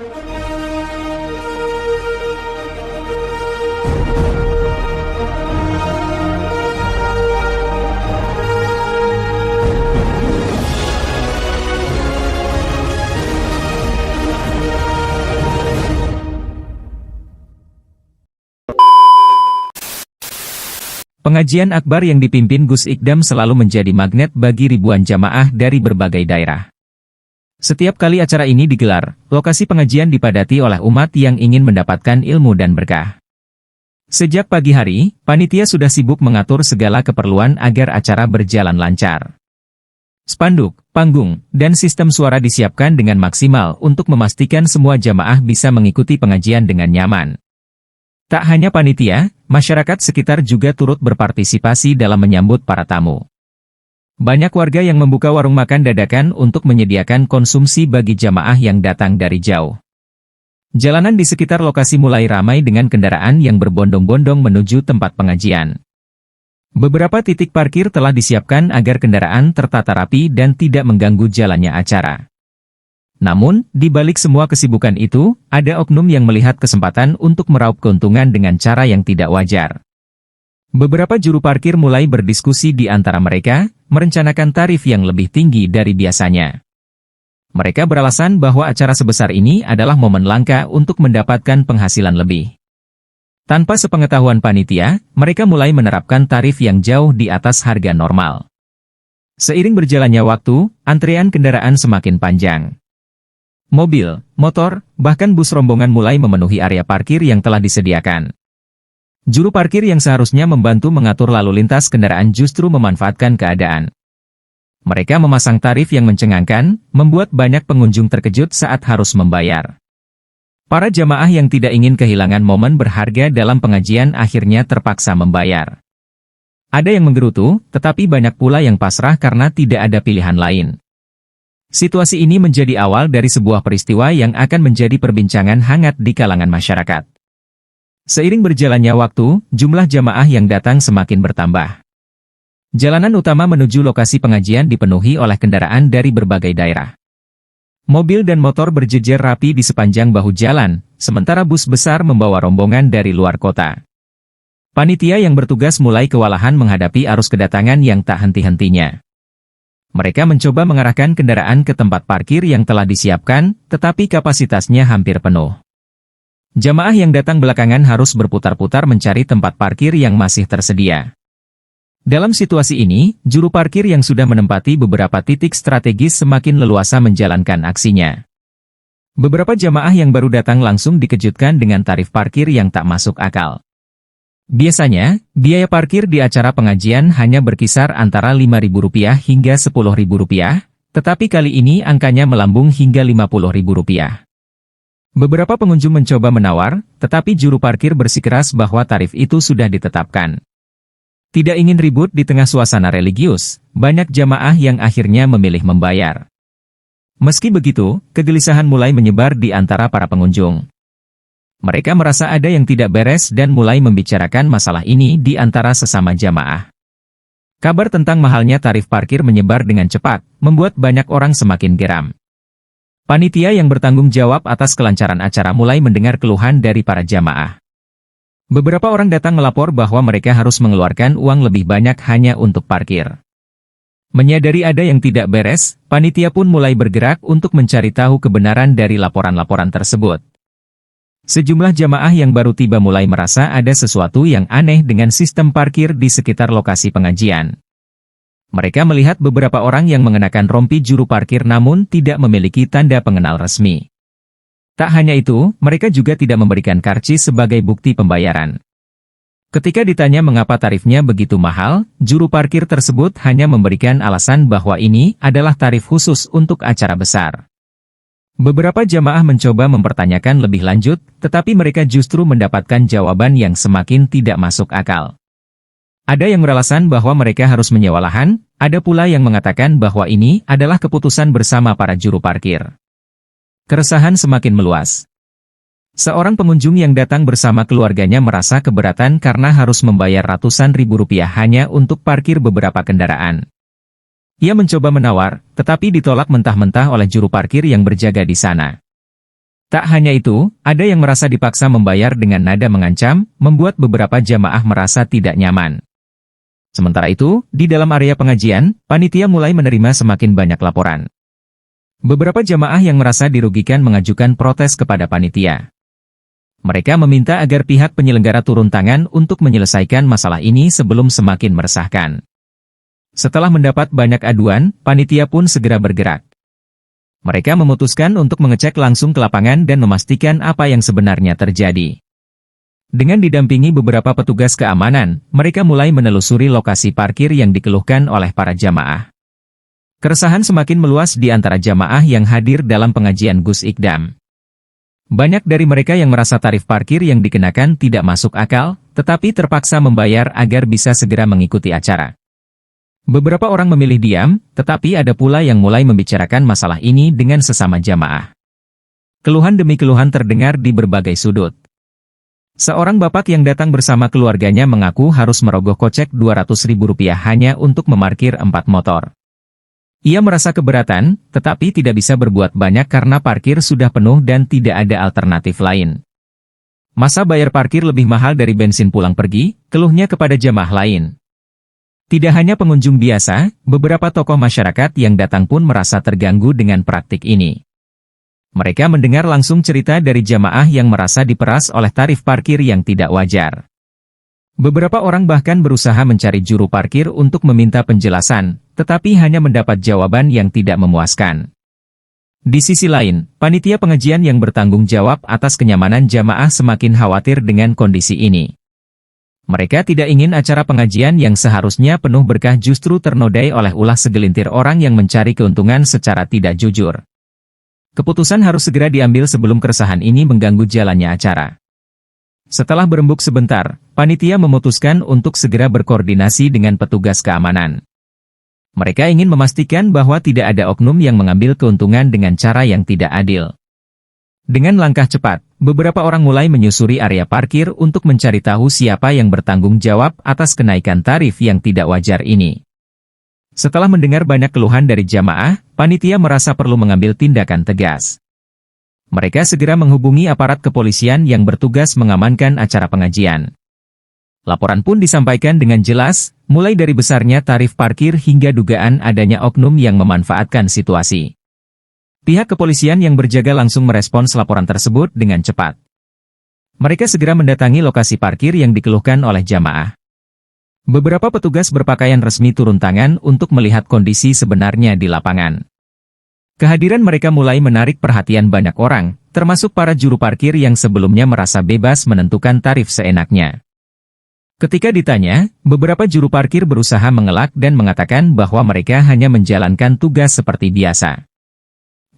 Pengajian akbar yang dipimpin Gus Ikdam selalu menjadi magnet bagi ribuan jamaah dari berbagai daerah. Setiap kali acara ini digelar, lokasi pengajian dipadati oleh umat yang ingin mendapatkan ilmu dan berkah. Sejak pagi hari, panitia sudah sibuk mengatur segala keperluan agar acara berjalan lancar. Spanduk, panggung, dan sistem suara disiapkan dengan maksimal untuk memastikan semua jamaah bisa mengikuti pengajian dengan nyaman. Tak hanya panitia, masyarakat sekitar juga turut berpartisipasi dalam menyambut para tamu. Banyak warga yang membuka warung makan dadakan untuk menyediakan konsumsi bagi jamaah yang datang dari jauh. Jalanan di sekitar lokasi mulai ramai dengan kendaraan yang berbondong-bondong menuju tempat pengajian. Beberapa titik parkir telah disiapkan agar kendaraan tertata rapi dan tidak mengganggu jalannya acara. Namun, di balik semua kesibukan itu, ada oknum yang melihat kesempatan untuk meraup keuntungan dengan cara yang tidak wajar. Beberapa juru parkir mulai berdiskusi di antara mereka, merencanakan tarif yang lebih tinggi dari biasanya. Mereka beralasan bahwa acara sebesar ini adalah momen langka untuk mendapatkan penghasilan lebih. Tanpa sepengetahuan panitia, mereka mulai menerapkan tarif yang jauh di atas harga normal. Seiring berjalannya waktu, antrean kendaraan semakin panjang. Mobil, motor, bahkan bus rombongan mulai memenuhi area parkir yang telah disediakan. Juru parkir yang seharusnya membantu mengatur lalu lintas kendaraan justru memanfaatkan keadaan. Mereka memasang tarif yang mencengangkan, membuat banyak pengunjung terkejut saat harus membayar. Para jamaah yang tidak ingin kehilangan momen berharga dalam pengajian akhirnya terpaksa membayar. Ada yang menggerutu, tetapi banyak pula yang pasrah karena tidak ada pilihan lain. Situasi ini menjadi awal dari sebuah peristiwa yang akan menjadi perbincangan hangat di kalangan masyarakat. Seiring berjalannya waktu, jumlah jamaah yang datang semakin bertambah. Jalanan utama menuju lokasi pengajian dipenuhi oleh kendaraan dari berbagai daerah. Mobil dan motor berjejer rapi di sepanjang bahu jalan, sementara bus besar membawa rombongan dari luar kota. Panitia yang bertugas mulai kewalahan menghadapi arus kedatangan yang tak henti-hentinya. Mereka mencoba mengarahkan kendaraan ke tempat parkir yang telah disiapkan, tetapi kapasitasnya hampir penuh. Jamaah yang datang belakangan harus berputar-putar mencari tempat parkir yang masih tersedia. Dalam situasi ini, juru parkir yang sudah menempati beberapa titik strategis semakin leluasa menjalankan aksinya. Beberapa jamaah yang baru datang langsung dikejutkan dengan tarif parkir yang tak masuk akal. Biasanya, biaya parkir di acara pengajian hanya berkisar antara Rp5.000 hingga Rp10.000, tetapi kali ini angkanya melambung hingga Rp50.000. Beberapa pengunjung mencoba menawar, tetapi juru parkir bersikeras bahwa tarif itu sudah ditetapkan. Tidak ingin ribut di tengah suasana religius, banyak jamaah yang akhirnya memilih membayar. Meski begitu, kegelisahan mulai menyebar di antara para pengunjung. Mereka merasa ada yang tidak beres dan mulai membicarakan masalah ini di antara sesama jamaah. Kabar tentang mahalnya tarif parkir menyebar dengan cepat, membuat banyak orang semakin geram. Panitia yang bertanggung jawab atas kelancaran acara mulai mendengar keluhan dari para jamaah. Beberapa orang datang melapor bahwa mereka harus mengeluarkan uang lebih banyak hanya untuk parkir. Menyadari ada yang tidak beres, panitia pun mulai bergerak untuk mencari tahu kebenaran dari laporan-laporan tersebut. Sejumlah jamaah yang baru tiba mulai merasa ada sesuatu yang aneh dengan sistem parkir di sekitar lokasi pengajian. Mereka melihat beberapa orang yang mengenakan rompi juru parkir namun tidak memiliki tanda pengenal resmi. Tak hanya itu, mereka juga tidak memberikan karcis sebagai bukti pembayaran. Ketika ditanya mengapa tarifnya begitu mahal, juru parkir tersebut hanya memberikan alasan bahwa ini adalah tarif khusus untuk acara besar. Beberapa jamaah mencoba mempertanyakan lebih lanjut, tetapi mereka justru mendapatkan jawaban yang semakin tidak masuk akal. Ada yang beralasan bahwa mereka harus menyewa lahan, ada pula yang mengatakan bahwa ini adalah keputusan bersama para juru parkir. Keresahan semakin meluas. Seorang pengunjung yang datang bersama keluarganya merasa keberatan karena harus membayar ratusan ribu rupiah hanya untuk parkir beberapa kendaraan. Ia mencoba menawar, tetapi ditolak mentah-mentah oleh juru parkir yang berjaga di sana. Tak hanya itu, ada yang merasa dipaksa membayar dengan nada mengancam, membuat beberapa jamaah merasa tidak nyaman. Sementara itu, di dalam area pengajian, panitia mulai menerima semakin banyak laporan. Beberapa jamaah yang merasa dirugikan mengajukan protes kepada panitia. Mereka meminta agar pihak penyelenggara turun tangan untuk menyelesaikan masalah ini sebelum semakin meresahkan. Setelah mendapat banyak aduan, panitia pun segera bergerak. Mereka memutuskan untuk mengecek langsung ke lapangan dan memastikan apa yang sebenarnya terjadi. Dengan didampingi beberapa petugas keamanan, mereka mulai menelusuri lokasi parkir yang dikeluhkan oleh para jamaah. Keresahan semakin meluas di antara jamaah yang hadir dalam pengajian Gus Ikdam. Banyak dari mereka yang merasa tarif parkir yang dikenakan tidak masuk akal, tetapi terpaksa membayar agar bisa segera mengikuti acara. Beberapa orang memilih diam, tetapi ada pula yang mulai membicarakan masalah ini dengan sesama jamaah. Keluhan demi keluhan terdengar di berbagai sudut. Seorang bapak yang datang bersama keluarganya mengaku harus merogoh kocek Rp200.000 hanya untuk memarkir 4 motor. Ia merasa keberatan, tetapi tidak bisa berbuat banyak karena parkir sudah penuh dan tidak ada alternatif lain. Masa bayar parkir lebih mahal dari bensin pulang pergi, keluhnya kepada jamaah lain. Tidak hanya pengunjung biasa, beberapa tokoh masyarakat yang datang pun merasa terganggu dengan praktik ini. Mereka mendengar langsung cerita dari jamaah yang merasa diperas oleh tarif parkir yang tidak wajar. Beberapa orang bahkan berusaha mencari juru parkir untuk meminta penjelasan, tetapi hanya mendapat jawaban yang tidak memuaskan. Di sisi lain, panitia pengajian yang bertanggung jawab atas kenyamanan jamaah semakin khawatir dengan kondisi ini. Mereka tidak ingin acara pengajian yang seharusnya penuh berkah justru ternodai oleh ulah segelintir orang yang mencari keuntungan secara tidak jujur. Keputusan harus segera diambil sebelum keresahan ini mengganggu jalannya acara. Setelah berembuk sebentar, panitia memutuskan untuk segera berkoordinasi dengan petugas keamanan. Mereka ingin memastikan bahwa tidak ada oknum yang mengambil keuntungan dengan cara yang tidak adil. Dengan langkah cepat, beberapa orang mulai menyusuri area parkir untuk mencari tahu siapa yang bertanggung jawab atas kenaikan tarif yang tidak wajar ini. Setelah mendengar banyak keluhan dari jamaah, panitia merasa perlu mengambil tindakan tegas. Mereka segera menghubungi aparat kepolisian yang bertugas mengamankan acara pengajian. Laporan pun disampaikan dengan jelas, mulai dari besarnya tarif parkir hingga dugaan adanya oknum yang memanfaatkan situasi. Pihak kepolisian yang berjaga langsung merespons laporan tersebut dengan cepat. Mereka segera mendatangi lokasi parkir yang dikeluhkan oleh jamaah. Beberapa petugas berpakaian resmi turun tangan untuk melihat kondisi sebenarnya di lapangan. Kehadiran mereka mulai menarik perhatian banyak orang, termasuk para juru parkir yang sebelumnya merasa bebas menentukan tarif seenaknya. Ketika ditanya, beberapa juru parkir berusaha mengelak dan mengatakan bahwa mereka hanya menjalankan tugas seperti biasa.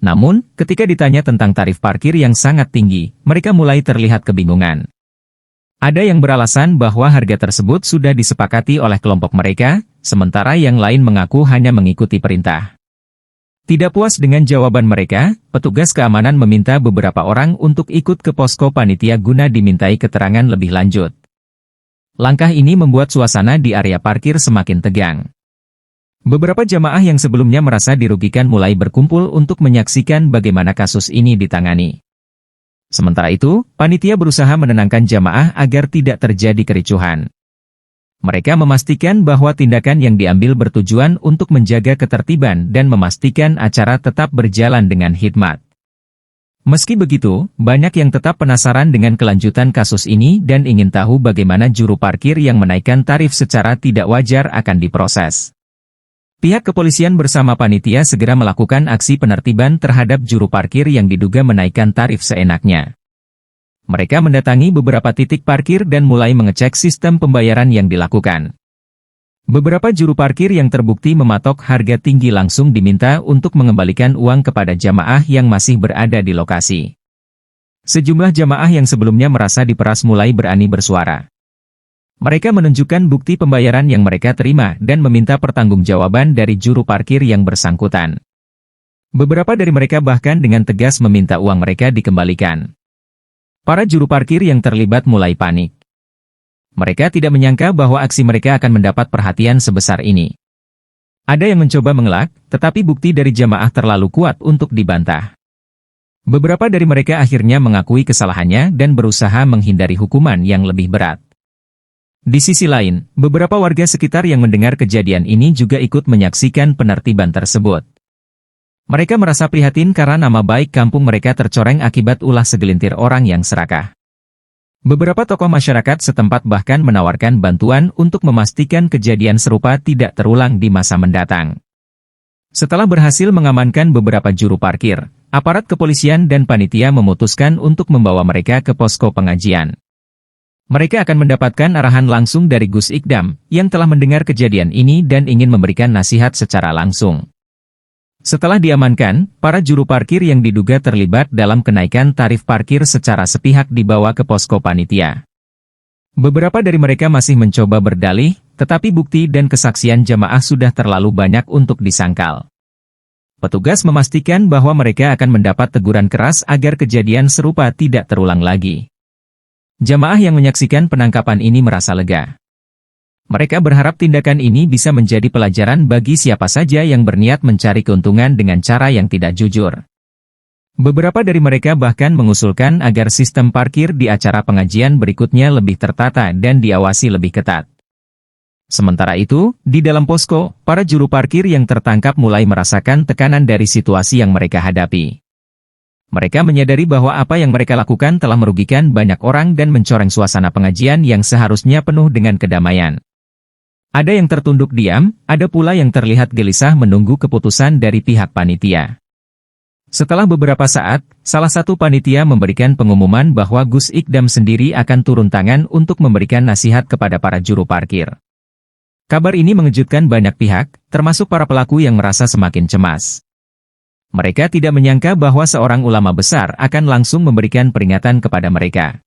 Namun, ketika ditanya tentang tarif parkir yang sangat tinggi, mereka mulai terlihat kebingungan. Ada yang beralasan bahwa harga tersebut sudah disepakati oleh kelompok mereka, sementara yang lain mengaku hanya mengikuti perintah. Tidak puas dengan jawaban mereka, petugas keamanan meminta beberapa orang untuk ikut ke posko panitia guna dimintai keterangan lebih lanjut. Langkah ini membuat suasana di area parkir semakin tegang. Beberapa jamaah yang sebelumnya merasa dirugikan mulai berkumpul untuk menyaksikan bagaimana kasus ini ditangani. Sementara itu, panitia berusaha menenangkan jamaah agar tidak terjadi kericuhan. Mereka memastikan bahwa tindakan yang diambil bertujuan untuk menjaga ketertiban dan memastikan acara tetap berjalan dengan hikmat. Meski begitu, banyak yang tetap penasaran dengan kelanjutan kasus ini dan ingin tahu bagaimana juru parkir yang menaikkan tarif secara tidak wajar akan diproses. Pihak kepolisian bersama panitia segera melakukan aksi penertiban terhadap juru parkir yang diduga menaikkan tarif seenaknya. Mereka mendatangi beberapa titik parkir dan mulai mengecek sistem pembayaran yang dilakukan. Beberapa juru parkir yang terbukti mematok harga tinggi langsung diminta untuk mengembalikan uang kepada jamaah yang masih berada di lokasi. Sejumlah jamaah yang sebelumnya merasa diperas mulai berani bersuara. Mereka menunjukkan bukti pembayaran yang mereka terima dan meminta pertanggungjawaban dari juru parkir yang bersangkutan. Beberapa dari mereka bahkan dengan tegas meminta uang mereka dikembalikan. Para juru parkir yang terlibat mulai panik. Mereka tidak menyangka bahwa aksi mereka akan mendapat perhatian sebesar ini. Ada yang mencoba mengelak, tetapi bukti dari jamaah terlalu kuat untuk dibantah. Beberapa dari mereka akhirnya mengakui kesalahannya dan berusaha menghindari hukuman yang lebih berat. Di sisi lain, beberapa warga sekitar yang mendengar kejadian ini juga ikut menyaksikan penertiban tersebut. Mereka merasa prihatin karena nama baik kampung mereka tercoreng akibat ulah segelintir orang yang serakah. Beberapa tokoh masyarakat setempat bahkan menawarkan bantuan untuk memastikan kejadian serupa tidak terulang di masa mendatang. Setelah berhasil mengamankan beberapa juru parkir, aparat kepolisian dan panitia memutuskan untuk membawa mereka ke posko pengajian. Mereka akan mendapatkan arahan langsung dari Gus Ikdam, yang telah mendengar kejadian ini dan ingin memberikan nasihat secara langsung. Setelah diamankan, para juru parkir yang diduga terlibat dalam kenaikan tarif parkir secara sepihak dibawa ke posko panitia. Beberapa dari mereka masih mencoba berdalih, tetapi bukti dan kesaksian jamaah sudah terlalu banyak untuk disangkal. Petugas memastikan bahwa mereka akan mendapat teguran keras agar kejadian serupa tidak terulang lagi. Jamaah yang menyaksikan penangkapan ini merasa lega. Mereka berharap tindakan ini bisa menjadi pelajaran bagi siapa saja yang berniat mencari keuntungan dengan cara yang tidak jujur. Beberapa dari mereka bahkan mengusulkan agar sistem parkir di acara pengajian berikutnya lebih tertata dan diawasi lebih ketat. Sementara itu, di dalam posko, para juru parkir yang tertangkap mulai merasakan tekanan dari situasi yang mereka hadapi. Mereka menyadari bahwa apa yang mereka lakukan telah merugikan banyak orang dan mencoreng suasana pengajian yang seharusnya penuh dengan kedamaian. Ada yang tertunduk diam, ada pula yang terlihat gelisah menunggu keputusan dari pihak panitia. Setelah beberapa saat, salah satu panitia memberikan pengumuman bahwa Gus Ikdam sendiri akan turun tangan untuk memberikan nasihat kepada para juru parkir. Kabar ini mengejutkan banyak pihak, termasuk para pelaku yang merasa semakin cemas. Mereka tidak menyangka bahwa seorang ulama besar akan langsung memberikan peringatan kepada mereka.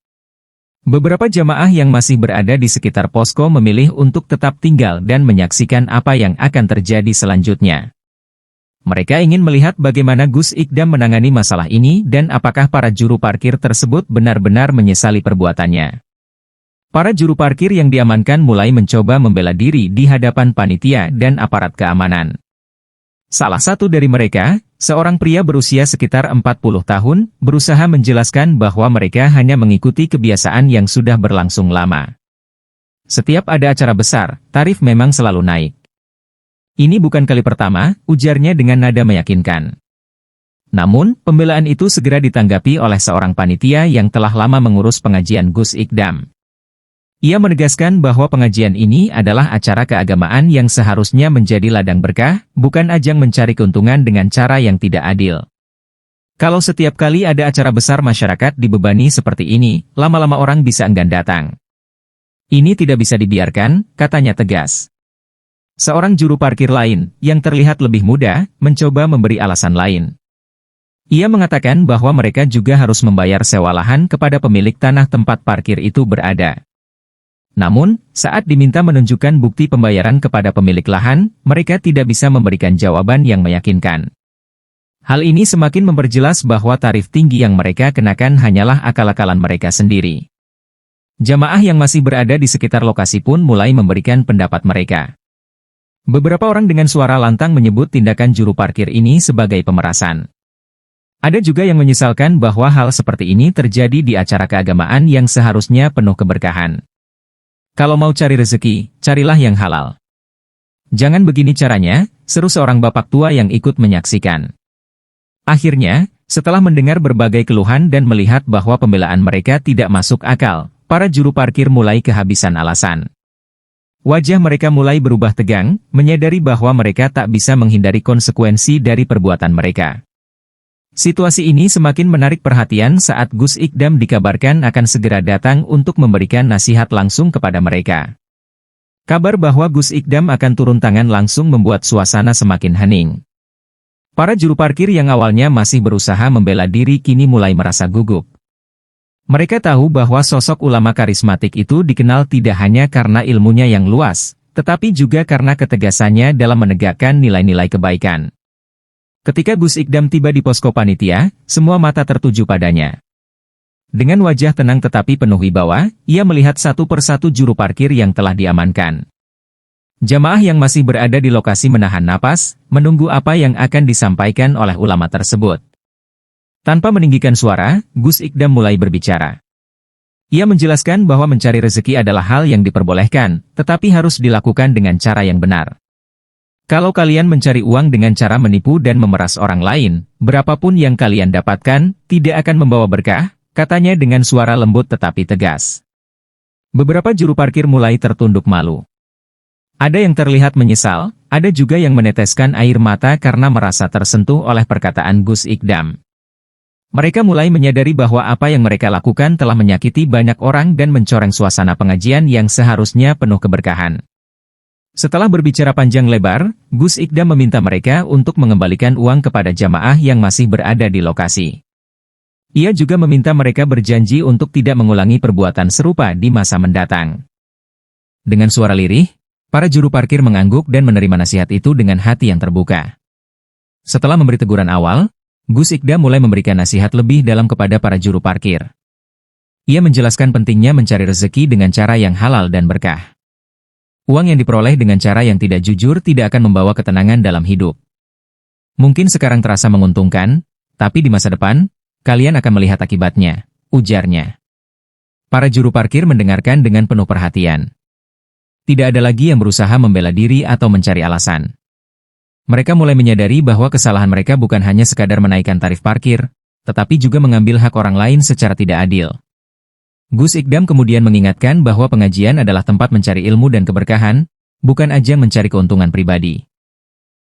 Beberapa jamaah yang masih berada di sekitar posko memilih untuk tetap tinggal dan menyaksikan apa yang akan terjadi selanjutnya. Mereka ingin melihat bagaimana Gus Ikdam menangani masalah ini dan apakah para juru parkir tersebut benar-benar menyesali perbuatannya. Para juru parkir yang diamankan mulai mencoba membela diri di hadapan panitia dan aparat keamanan. Salah satu dari mereka, seorang pria berusia sekitar 40 tahun, berusaha menjelaskan bahwa mereka hanya mengikuti kebiasaan yang sudah berlangsung lama. Setiap ada acara besar, tarif memang selalu naik. Ini bukan kali pertama, ujarnya dengan nada meyakinkan. Namun, pembelaan itu segera ditanggapi oleh seorang panitia yang telah lama mengurus pengajian Gus Ikdam. Ia menegaskan bahwa pengajian ini adalah acara keagamaan yang seharusnya menjadi ladang berkah, bukan ajang mencari keuntungan dengan cara yang tidak adil. Kalau setiap kali ada acara besar masyarakat dibebani seperti ini, lama-lama orang bisa enggan datang. Ini tidak bisa dibiarkan, katanya tegas. Seorang juru parkir lain, yang terlihat lebih muda, mencoba memberi alasan lain. Ia mengatakan bahwa mereka juga harus membayar sewa lahan kepada pemilik tanah tempat parkir itu berada. Namun, saat diminta menunjukkan bukti pembayaran kepada pemilik lahan, mereka tidak bisa memberikan jawaban yang meyakinkan. Hal ini semakin memperjelas bahwa tarif tinggi yang mereka kenakan hanyalah akal-akalan mereka sendiri. Jamaah yang masih berada di sekitar lokasi pun mulai memberikan pendapat mereka. Beberapa orang dengan suara lantang menyebut tindakan juru parkir ini sebagai pemerasan. Ada juga yang menyesalkan bahwa hal seperti ini terjadi di acara keagamaan yang seharusnya penuh keberkahan. Kalau mau cari rezeki, carilah yang halal. Jangan begini caranya, seru seorang bapak tua yang ikut menyaksikan. Akhirnya, setelah mendengar berbagai keluhan dan melihat bahwa pembelaan mereka tidak masuk akal, para juru parkir mulai kehabisan alasan. Wajah mereka mulai berubah tegang, menyadari bahwa mereka tak bisa menghindari konsekuensi dari perbuatan mereka. Situasi ini semakin menarik perhatian saat Gus Ikdam dikabarkan akan segera datang untuk memberikan nasihat langsung kepada mereka. Kabar bahwa Gus Ikdam akan turun tangan langsung membuat suasana semakin hening. Para juru parkir yang awalnya masih berusaha membela diri kini mulai merasa gugup. Mereka tahu bahwa sosok ulama karismatik itu dikenal tidak hanya karena ilmunya yang luas, tetapi juga karena ketegasannya dalam menegakkan nilai-nilai kebaikan. Ketika Gus Ikdam tiba di posko panitia, semua mata tertuju padanya. Dengan wajah tenang tetapi penuh wibawa, ia melihat satu persatu juru parkir yang telah diamankan. Jamaah yang masih berada di lokasi menahan napas, menunggu apa yang akan disampaikan oleh ulama tersebut. Tanpa meninggikan suara, Gus Ikdam mulai berbicara. Ia menjelaskan bahwa mencari rezeki adalah hal yang diperbolehkan, tetapi harus dilakukan dengan cara yang benar. Kalau kalian mencari uang dengan cara menipu dan memeras orang lain, berapapun yang kalian dapatkan, tidak akan membawa berkah, katanya dengan suara lembut tetapi tegas. Beberapa juru parkir mulai tertunduk malu. Ada yang terlihat menyesal, ada juga yang meneteskan air mata karena merasa tersentuh oleh perkataan Gus Ikdam. Mereka mulai menyadari bahwa apa yang mereka lakukan telah menyakiti banyak orang dan mencoreng suasana pengajian yang seharusnya penuh keberkahan. Setelah berbicara panjang lebar, Gus Ikdam meminta mereka untuk mengembalikan uang kepada jamaah yang masih berada di lokasi. Ia juga meminta mereka berjanji untuk tidak mengulangi perbuatan serupa di masa mendatang. Dengan suara lirih, para juru parkir mengangguk dan menerima nasihat itu dengan hati yang terbuka. Setelah memberi teguran awal, Gus Ikdam mulai memberikan nasihat lebih dalam kepada para juru parkir. Ia menjelaskan pentingnya mencari rezeki dengan cara yang halal dan berkah. Uang yang diperoleh dengan cara yang tidak jujur tidak akan membawa ketenangan dalam hidup. Mungkin sekarang terasa menguntungkan, tapi di masa depan, kalian akan melihat akibatnya, ujarnya. Para juru parkir mendengarkan dengan penuh perhatian. Tidak ada lagi yang berusaha membela diri atau mencari alasan. Mereka mulai menyadari bahwa kesalahan mereka bukan hanya sekadar menaikkan tarif parkir, tetapi juga mengambil hak orang lain secara tidak adil. Gus Ikdam kemudian mengingatkan bahwa pengajian adalah tempat mencari ilmu dan keberkahan, bukan ajang mencari keuntungan pribadi.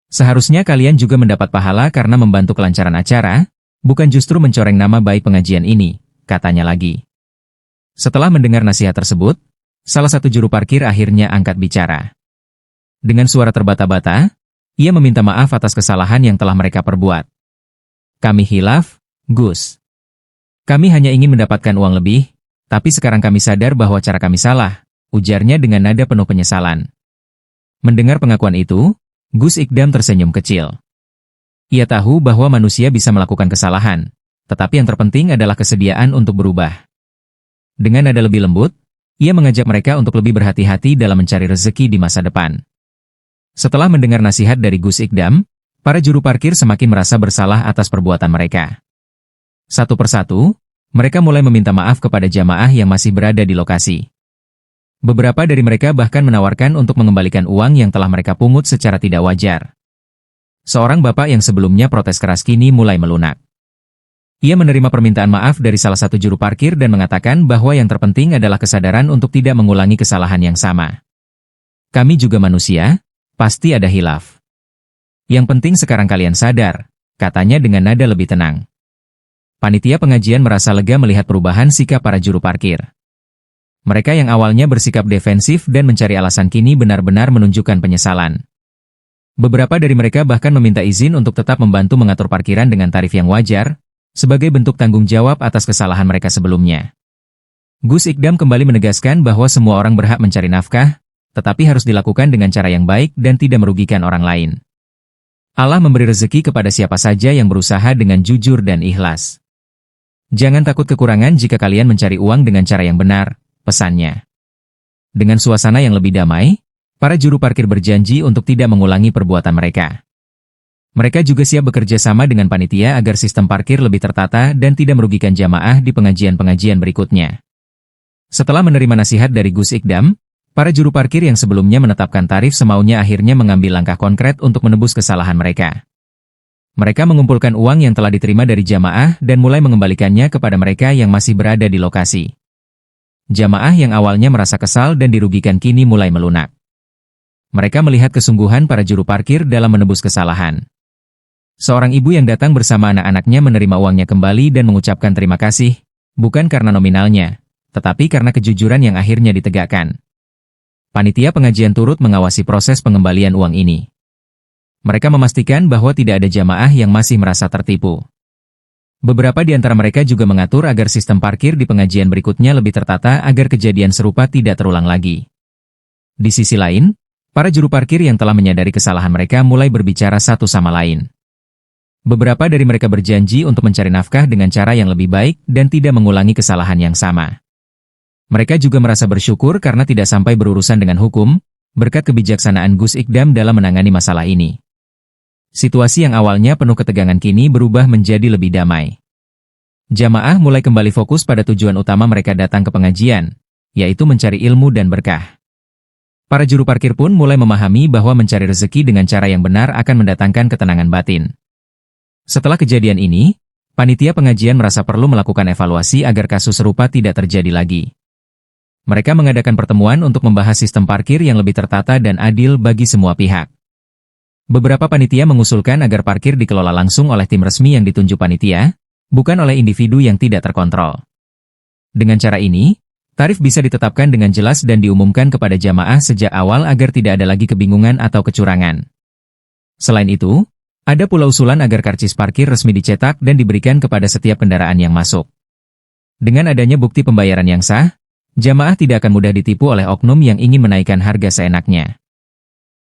Seharusnya kalian juga mendapat pahala karena membantu kelancaran acara, bukan justru mencoreng nama baik pengajian ini, katanya lagi. Setelah mendengar nasihat tersebut, salah satu juru parkir akhirnya angkat bicara. Dengan suara terbata-bata, ia meminta maaf atas kesalahan yang telah mereka perbuat. Kami hilaf, Gus. Kami hanya ingin mendapatkan uang lebih, tapi sekarang kami sadar bahwa cara kami salah, ujarnya dengan nada penuh penyesalan. Mendengar pengakuan itu, Gus Ikdam tersenyum kecil. Ia tahu bahwa manusia bisa melakukan kesalahan, tetapi yang terpenting adalah kesediaan untuk berubah. Dengan nada lebih lembut, ia mengajak mereka untuk lebih berhati-hati dalam mencari rezeki di masa depan. Setelah mendengar nasihat dari Gus Ikdam, para juru parkir semakin merasa bersalah atas perbuatan mereka. Satu persatu, mereka mulai meminta maaf kepada jamaah yang masih berada di lokasi. Beberapa dari mereka bahkan menawarkan untuk mengembalikan uang yang telah mereka pungut secara tidak wajar. Seorang bapak yang sebelumnya protes keras kini mulai melunak. Ia menerima permintaan maaf dari salah satu juru parkir dan mengatakan bahwa yang terpenting adalah kesadaran untuk tidak mengulangi kesalahan yang sama. Kami juga manusia, pasti ada hilaf. Yang penting sekarang kalian sadar, katanya dengan nada lebih tenang. Panitia pengajian merasa lega melihat perubahan sikap para juru parkir. Mereka yang awalnya bersikap defensif dan mencari alasan kini benar-benar menunjukkan penyesalan. Beberapa dari mereka bahkan meminta izin untuk tetap membantu mengatur parkiran dengan tarif yang wajar, sebagai bentuk tanggung jawab atas kesalahan mereka sebelumnya. Gus Ikdam kembali menegaskan bahwa semua orang berhak mencari nafkah, tetapi harus dilakukan dengan cara yang baik dan tidak merugikan orang lain. Allah memberi rezeki kepada siapa saja yang berusaha dengan jujur dan ikhlas. Jangan takut kekurangan jika kalian mencari uang dengan cara yang benar, pesannya. Dengan suasana yang lebih damai, para juru parkir berjanji untuk tidak mengulangi perbuatan mereka. Mereka juga siap bekerja sama dengan panitia agar sistem parkir lebih tertata dan tidak merugikan jamaah di pengajian-pengajian berikutnya. Setelah menerima nasihat dari Gus Ikdam, para juru parkir yang sebelumnya menetapkan tarif semaunya akhirnya mengambil langkah konkret untuk menebus kesalahan mereka. Mereka mengumpulkan uang yang telah diterima dari jamaah dan mulai mengembalikannya kepada mereka yang masih berada di lokasi. Jamaah yang awalnya merasa kesal dan dirugikan kini mulai melunak. Mereka melihat kesungguhan para juru parkir dalam menebus kesalahan. Seorang ibu yang datang bersama anak-anaknya menerima uangnya kembali dan mengucapkan terima kasih, bukan karena nominalnya, tetapi karena kejujuran yang akhirnya ditegakkan. Panitia pengajian turut mengawasi proses pengembalian uang ini. Mereka memastikan bahwa tidak ada jamaah yang masih merasa tertipu. Beberapa di antara mereka juga mengatur agar sistem parkir di pengajian berikutnya lebih tertata agar kejadian serupa tidak terulang lagi. Di sisi lain, para juru parkir yang telah menyadari kesalahan mereka mulai berbicara satu sama lain. Beberapa dari mereka berjanji untuk mencari nafkah dengan cara yang lebih baik dan tidak mengulangi kesalahan yang sama. Mereka juga merasa bersyukur karena tidak sampai berurusan dengan hukum, berkat kebijaksanaan Gus Ikdam dalam menangani masalah ini. Situasi yang awalnya penuh ketegangan kini berubah menjadi lebih damai. Jamaah mulai kembali fokus pada tujuan utama mereka datang ke pengajian, yaitu mencari ilmu dan berkah. Para juru parkir pun mulai memahami bahwa mencari rezeki dengan cara yang benar akan mendatangkan ketenangan batin. Setelah kejadian ini, panitia pengajian merasa perlu melakukan evaluasi agar kasus serupa tidak terjadi lagi. Mereka mengadakan pertemuan untuk membahas sistem parkir yang lebih tertata dan adil bagi semua pihak. Beberapa panitia mengusulkan agar parkir dikelola langsung oleh tim resmi yang ditunjuk panitia, bukan oleh individu yang tidak terkontrol. Dengan cara ini, tarif bisa ditetapkan dengan jelas dan diumumkan kepada jamaah sejak awal agar tidak ada lagi kebingungan atau kecurangan. Selain itu, ada pula usulan agar karcis parkir resmi dicetak dan diberikan kepada setiap kendaraan yang masuk. Dengan adanya bukti pembayaran yang sah, jamaah tidak akan mudah ditipu oleh oknum yang ingin menaikkan harga seenaknya.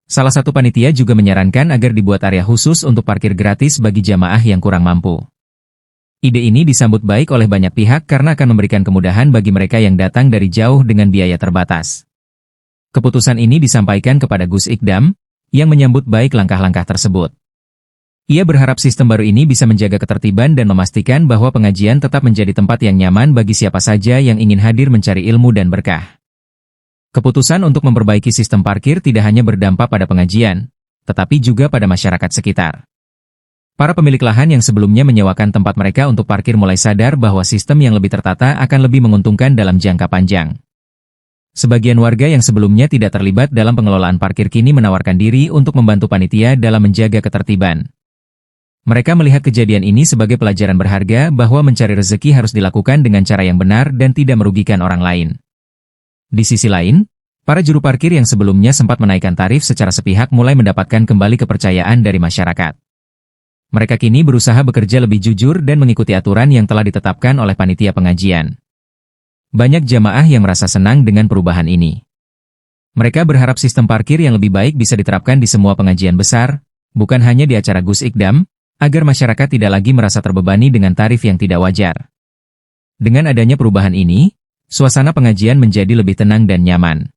Salah satu panitia juga menyarankan agar dibuat area khusus untuk parkir gratis bagi jamaah yang kurang mampu. Ide ini disambut baik oleh banyak pihak karena akan memberikan kemudahan bagi mereka yang datang dari jauh dengan biaya terbatas. Keputusan ini disampaikan kepada Gus Ikdam, yang menyambut baik langkah-langkah tersebut. Ia berharap sistem baru ini bisa menjaga ketertiban dan memastikan bahwa pengajian tetap menjadi tempat yang nyaman bagi siapa saja yang ingin hadir mencari ilmu dan berkah. Keputusan untuk memperbaiki sistem parkir tidak hanya berdampak pada pengajian, tetapi juga pada masyarakat sekitar. Para pemilik lahan yang sebelumnya menyewakan tempat mereka untuk parkir mulai sadar bahwa sistem yang lebih tertata akan lebih menguntungkan dalam jangka panjang. Sebagian warga yang sebelumnya tidak terlibat dalam pengelolaan parkir kini menawarkan diri untuk membantu panitia dalam menjaga ketertiban. Mereka melihat kejadian ini sebagai pelajaran berharga bahwa mencari rezeki harus dilakukan dengan cara yang benar dan tidak merugikan orang lain. Di sisi lain, para juru parkir yang sebelumnya sempat menaikkan tarif secara sepihak mulai mendapatkan kembali kepercayaan dari masyarakat. Mereka kini berusaha bekerja lebih jujur dan mengikuti aturan yang telah ditetapkan oleh panitia pengajian. Banyak jamaah yang merasa senang dengan perubahan ini. Mereka berharap sistem parkir yang lebih baik bisa diterapkan di semua pengajian besar, bukan hanya di acara Gus Ikdam, agar masyarakat tidak lagi merasa terbebani dengan tarif yang tidak wajar. Dengan adanya perubahan ini, suasana pengajian menjadi lebih tenang dan nyaman.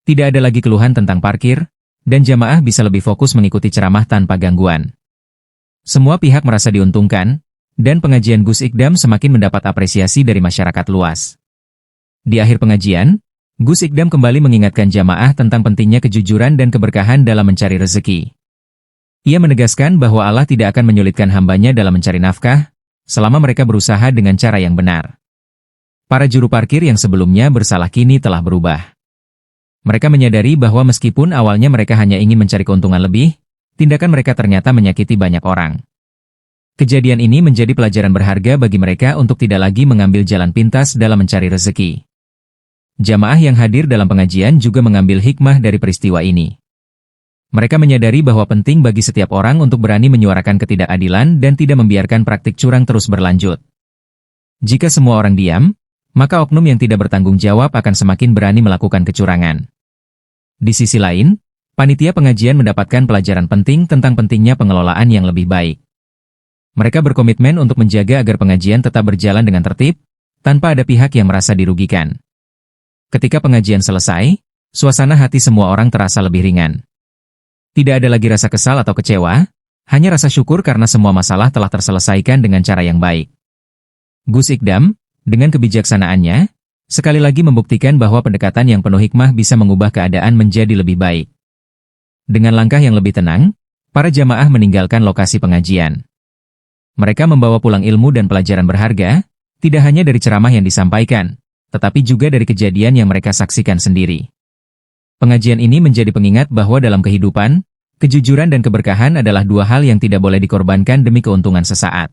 Tidak ada lagi keluhan tentang parkir, dan jamaah bisa lebih fokus mengikuti ceramah tanpa gangguan. Semua pihak merasa diuntungkan, dan pengajian Gus Ikdam semakin mendapat apresiasi dari masyarakat luas. Di akhir pengajian, Gus Ikdam kembali mengingatkan jamaah tentang pentingnya kejujuran dan keberkahan dalam mencari rezeki. Ia menegaskan bahwa Allah tidak akan menyulitkan hambanya dalam mencari nafkah, selama mereka berusaha dengan cara yang benar. Para juru parkir yang sebelumnya bersalah kini telah berubah. Mereka menyadari bahwa meskipun awalnya mereka hanya ingin mencari keuntungan lebih, tindakan mereka ternyata menyakiti banyak orang. Kejadian ini menjadi pelajaran berharga bagi mereka untuk tidak lagi mengambil jalan pintas dalam mencari rezeki. Jamaah yang hadir dalam pengajian juga mengambil hikmah dari peristiwa ini. Mereka menyadari bahwa penting bagi setiap orang untuk berani menyuarakan ketidakadilan dan tidak membiarkan praktik curang terus berlanjut. Jika semua orang diam, maka oknum yang tidak bertanggung jawab akan semakin berani melakukan kecurangan. Di sisi lain, panitia pengajian mendapatkan pelajaran penting tentang pentingnya pengelolaan yang lebih baik. Mereka berkomitmen untuk menjaga agar pengajian tetap berjalan dengan tertib, tanpa ada pihak yang merasa dirugikan. Ketika pengajian selesai, suasana hati semua orang terasa lebih ringan. Tidak ada lagi rasa kesal atau kecewa, hanya rasa syukur karena semua masalah telah terselesaikan dengan cara yang baik. Gus Ikdam, dengan kebijaksanaannya, sekali lagi membuktikan bahwa pendekatan yang penuh hikmah bisa mengubah keadaan menjadi lebih baik. Dengan langkah yang lebih tenang, para jamaah meninggalkan lokasi pengajian. Mereka membawa pulang ilmu dan pelajaran berharga, tidak hanya dari ceramah yang disampaikan, tetapi juga dari kejadian yang mereka saksikan sendiri. Pengajian ini menjadi pengingat bahwa dalam kehidupan, kejujuran dan keberkahan adalah dua hal yang tidak boleh dikorbankan demi keuntungan sesaat.